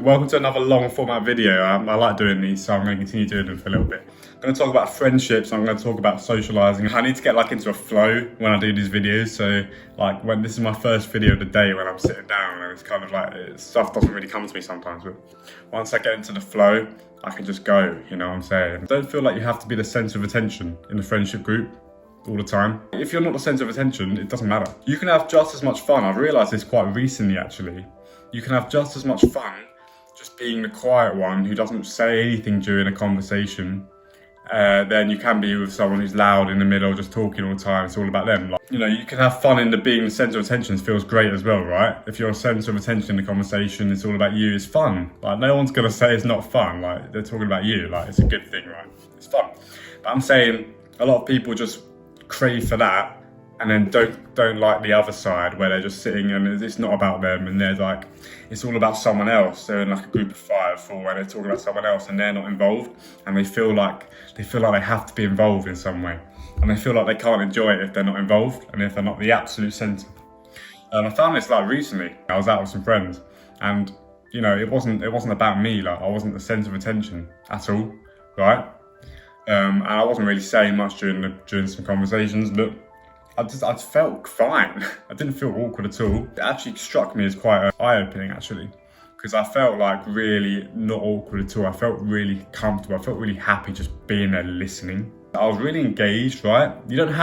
Welcome to another long format video. I like doing these, so I'm going to continue doing them for a little bit. I'm going to talk about friendships. I'm going to talk about socialising. I need to get into a flow when I do these videos. So when this is my first video of the day when I'm sitting down, and it's kind of stuff doesn't really come to me sometimes. But once I get into the flow, I can just go. You know what I'm saying? Don't feel like you have to be the centre of attention in the friendship group all the time. If you're not the centre of attention, it doesn't matter. You can have just as much fun. I've realised this quite recently, actually. You can have just as much fun just being the quiet one who doesn't say anything during a conversation, then you can be with someone who's loud in the middle, just talking all the time. It's all about them. You can have fun in being the centre of attention. It feels great as well, right? If you're a centre of attention in the conversation, it's all about you. It's fun. No one's gonna say it's not fun. They're talking about you. It's a good thing, right? It's fun. But I'm saying a lot of people just crave for that, and then don't like the other side where they're just sitting and it's not about them, and they're it's all about someone else. They're in a group of 5 or 4 and they're talking about someone else and they're not involved, and they feel like they have to be involved in some way, and they feel like they can't enjoy it if they're not involved and if they're not the absolute centre. I found this recently. I was out with some friends, and it wasn't about me. I wasn't the centre of attention at all, right? And I wasn't really saying much during some conversations, but I felt fine. I didn't feel awkward at all. It actually struck me as quite eye-opening, actually, because I felt really not awkward at all. I felt really comfortable. I felt really happy just being there listening. I was really engaged, right? You don't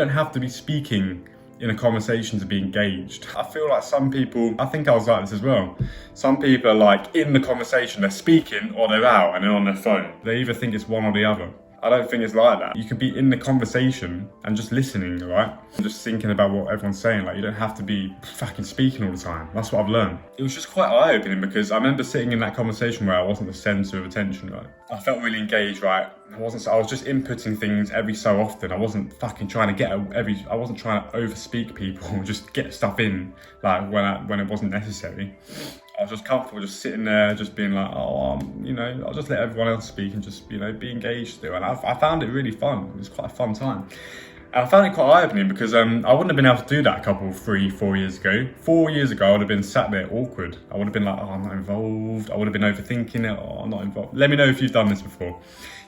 have to be speaking in a conversation to be engaged. I feel like some people, I think I was like this as well. Some people are in the conversation, they're speaking or they're out and they're on their phone. They either think it's one or the other. I don't think it's like that. You can be in the conversation and just listening, right? And just thinking about what everyone's saying. You don't have to be fucking speaking all the time. That's what I've learned. It was just quite eye-opening because I remember sitting in that conversation where I wasn't the centre of attention, right? I felt really engaged, right? I was just inputting things every so often. I wasn't fucking trying to I wasn't trying to overspeak people, just get stuff in, when it wasn't necessary. I was just comfortable just sitting there, just being I'll just let everyone else speak and just, be engaged still. And I found it really fun. It was quite a fun time. And I found it quite eye-opening because I wouldn't have been able to do that 3-4 years ago. 4 years ago, I would have been sat there awkward. I would have been I'm not involved. I would have been overthinking it. I'm not involved. Let me know if you've done this before.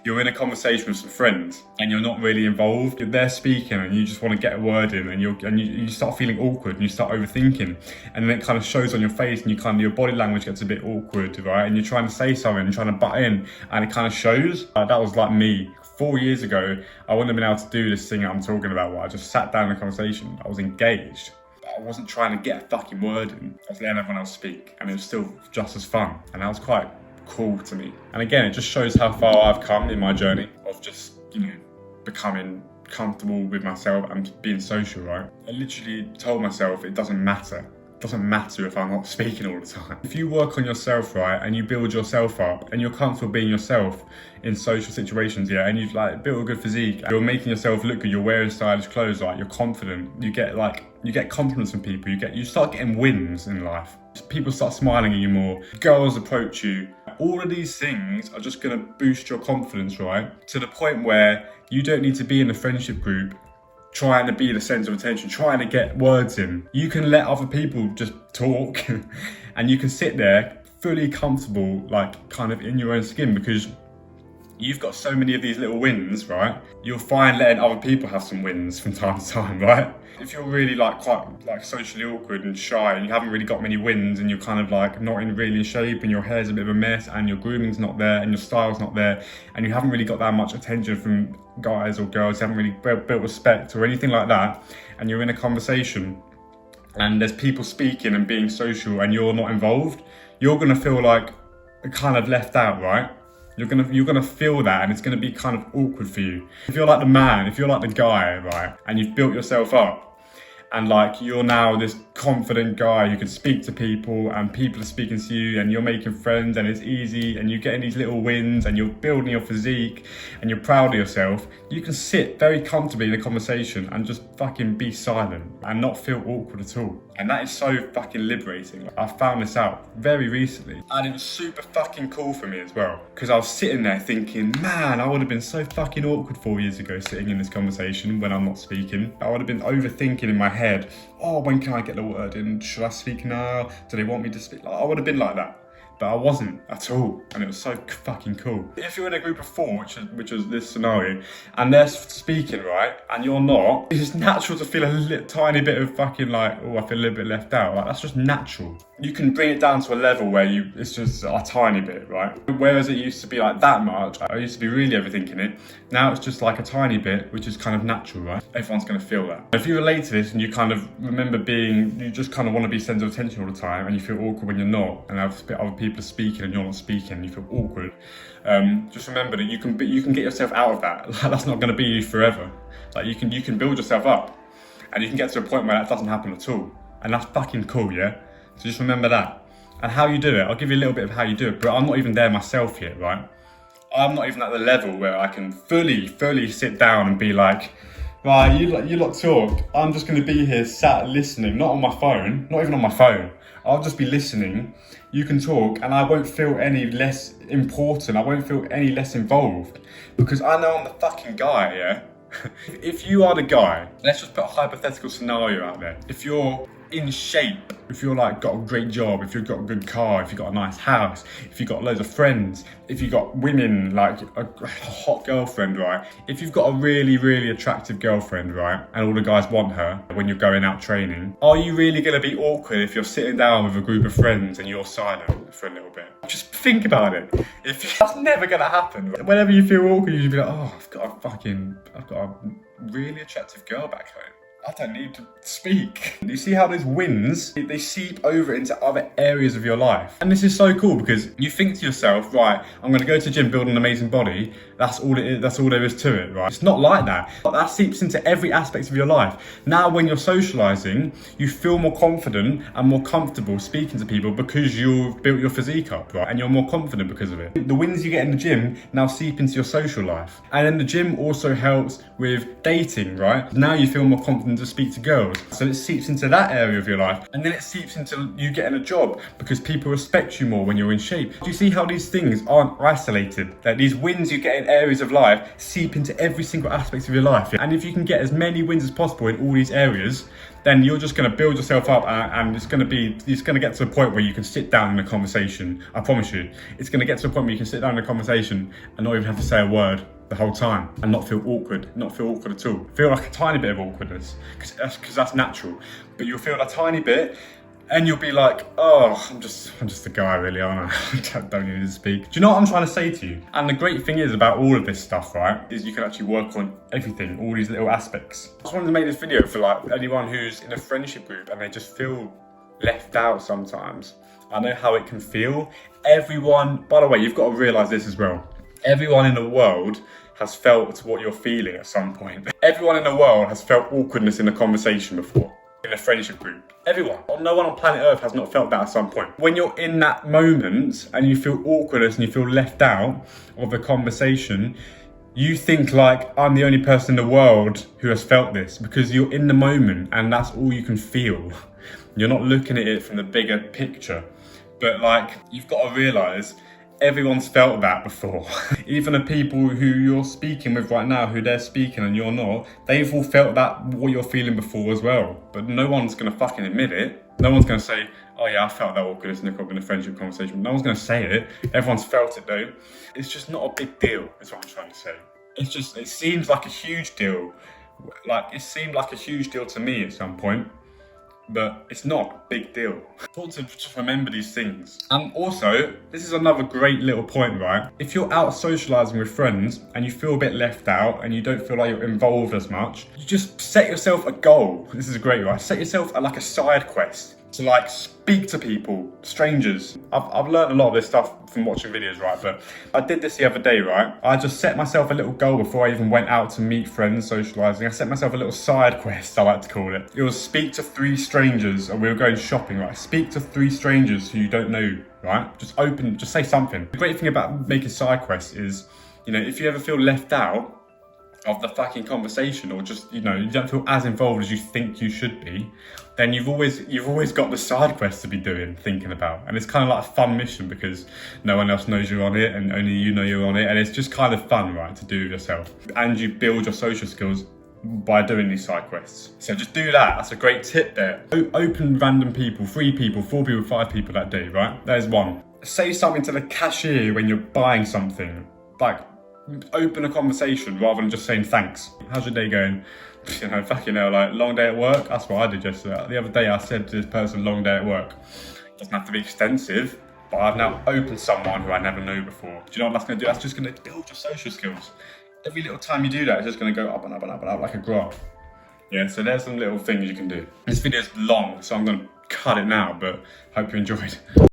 You're in a conversation with some friends and you're not really involved. They're speaking and you just want to get a word in, and you start feeling awkward and you start overthinking, and then it kind of shows on your face, and your body language gets a bit awkward, right? And you're trying to say something and trying to butt in, and it kind of shows. That was me. 4 years ago, I wouldn't have been able to do this thing I'm talking about where I just sat down in a conversation. I was engaged. I wasn't trying to get a fucking word in. I was letting everyone else speak, and it was still just as fun. And that was quite cool to me. And again, it just shows how far I've come in my journey of just, becoming comfortable with myself and being social, right? I literally told myself it doesn't matter. It doesn't matter if I'm not speaking all the time. If you work on yourself, right, and you build yourself up and you're comfortable being yourself in social situations, yeah, and you've built a good physique, you're making yourself look good, you're wearing stylish clothes, you're confident, you get confidence from people, you start getting wins in life. People start smiling at you more, girls approach you. All of these things are just gonna boost your confidence, right? To the point where you don't need to be in a friendship group trying to be the centre of attention, trying to get words in. You can let other people just talk and you can sit there fully comfortable, kind of in your own skin, because you've got so many of these little wins, right? You'll find letting other people have some wins from time to time, right? If you're really quite socially awkward and shy and you haven't really got many wins, and you're kind of not really in shape, and your hair's a bit of a mess, and your grooming's not there, and your style's not there, and you haven't really got that much attention from guys or girls, you haven't really built respect or anything like that, and you're in a conversation and there's people speaking and being social and you're not involved, you're gonna feel kind of left out, right? You're gonna feel that, and it's gonna be kind of awkward for you. If you're the man, if you're the guy, right, and you've built yourself up, and you're now this confident guy who can speak to people, and people are speaking to you, and you're making friends, and it's easy, and you're getting these little wins, and you're building your physique, and you're proud of yourself, you can sit very comfortably in a conversation and just fucking be silent and not feel awkward at all. And that is so fucking liberating. I found this out very recently, and it was super fucking cool for me as well, because I was sitting there thinking, man, I would have been so fucking awkward 4 years ago sitting in this conversation when I'm not speaking. I would have been overthinking in my head, when can I get the word in? Should I speak now? Do they want me to speak? I would have been like that. but I wasn't at all, and it was so fucking cool. If you're in a group of 4, which is this scenario, and they're speaking, right, and you're not, it's just natural to feel a tiny bit of fucking like, oh, I feel a little bit left out. Like, that's just natural. You can bring it down to a level where it's just a tiny bit, right? Whereas it used to be like that much, I used to be really overthinking it. Now it's just like a tiny bit, which is kind of natural, right? Everyone's gonna feel that. If you relate to this and you kind of remember you just kind of want to be centre of attention all the time, and you feel awkward when you're not, and other people are speaking and you're not speaking, and you feel awkward, just remember that you can get yourself out of that. That's not gonna be you forever. Like you can build yourself up, and you can get to a point where that doesn't happen at all, and that's fucking cool, yeah? So just remember that. And how you do it, I'll give you a little bit of how you do it, but I'm not even there myself yet, right? I'm not even at the level where I can fully sit down and be like, right, you lot talk. I'm just gonna be here sat listening, not on my phone, not even on my phone. I'll just be listening. You can talk and I won't feel any less important. I won't feel any less involved because I know I'm the fucking guy, yeah? If you are the guy, let's just put a hypothetical scenario out there. If you're in shape, if you're like got a great job, if you've got a good car, if you've got a nice house, if you've got loads of friends, if you've got women, like a hot girlfriend, right? If you've got a really attractive girlfriend, right? And all the guys want her when you're going out training, are you really gonna be awkward if you're sitting down with a group of friends and you're silent for a little bit? Just think about it. That's never gonna happen. Whenever you feel awkward, you should be like, oh, I've got a really attractive girl back home. I don't need to speak. You see how those wins, they seep over into other areas of your life. And this is so cool because you think to yourself, right, I'm gonna go to the gym, build an amazing body. That's all it is, that's all there is to it, right? It's not like that. That seeps into every aspect of your life. Now when you're socializing, you feel more confident and more comfortable speaking to people because you've built your physique up, right? And you're more confident because of it. The wins you get in the gym now seep into your social life. And then the gym also helps with dating, right? Now you feel more confident to speak to girls. So it seeps into that area of your life. And then it seeps into you getting a job because people respect you more when you're in shape. Do you see how these things aren't isolated? That these wins you get in areas of life seep into every single aspect of your life. And if you can get as many wins as possible in all these areas, then you're just going to build yourself up and it's going to get to a point where you can sit down in a conversation. I promise you, it's going to get to a point where you can sit down in a conversation and not even have to say a word the whole time and not feel awkward at all. Feel like a tiny bit of awkwardness because that's natural, but you'll feel a tiny bit and you'll be like, oh, I'm just a guy really, aren't I? don't need to speak. Do you know what I'm trying to say to you? And the great thing is about all of this stuff, right, is you can actually work on everything, all these little aspects. I just wanted to make this video for like anyone who's in a friendship group and they just feel left out sometimes. I know how it can feel. Everyone, by the way, you've got to realise this as well. Everyone in the world has felt what you're feeling at some point. Everyone in the world has felt awkwardness in a conversation before, in a friendship group. Everyone. No one on planet Earth has not felt that at some point. When you're in that moment and you feel awkwardness and you feel left out of a conversation, you think like, I'm the only person in the world who has felt this because you're in the moment and that's all you can feel. You're not looking at it from the bigger picture. But like, you've got to realise everyone's felt that before. Even the people who you're speaking with right now, who they're speaking and you're not, they've all felt that, what you're feeling before as well. But no one's gonna fucking admit it. No one's gonna say, oh yeah, I felt that awkwardness in a friendship conversation. No one's gonna say it. Everyone's felt it though. It's just not a big deal, is what I'm trying to say. It seems like a huge deal. Like, it seemed like a huge deal to me at some point. But it's not a big deal. Important to just remember these things. And also, this is another great little point, right? If you're out socialising with friends and you feel a bit left out and you don't feel like you're involved as much, you just set yourself a goal. This is a great one. Set yourself like a side quest to like speak to people, strangers. I've learned a lot of this stuff from watching videos, right? But I did this the other day, right? I just set myself a little goal before I even went out to meet friends, socialising. I set myself a little side quest, I like to call it. It was speak to 3 strangers, and we were going shopping, right? Speak to 3 strangers who you don't know, right? Just say something. The great thing about making side quests is, you know, if you ever feel left out of the fucking conversation, or just, you know, you don't feel as involved as you think you should be, then you've always got the side quest to be thinking about. And it's kind of like a fun mission because no one else knows you're on it and only you know you're on it. And it's just kind of fun, right, to do yourself. And you build your social skills by doing these side quests. So just do that. That's a great tip there. Open random people, 3 people, 4 people, 5 people that day, right? That is one. say something to the cashier when you're buying something. Like, open a conversation rather than just saying thanks. How's your day going? You know, fucking hell, like, long day at work? That's what I did yesterday. The other day I said to this person, long day at work. It doesn't have to be extensive, but I've now opened someone who I never knew before. Do you know what that's going to do? That's just going to build your social skills. Every little time you do that, it's just going to go up and up and up and up like a graph. Yeah, so there's some little things you can do. This video is long, so I'm going to cut it now, but hope you enjoyed.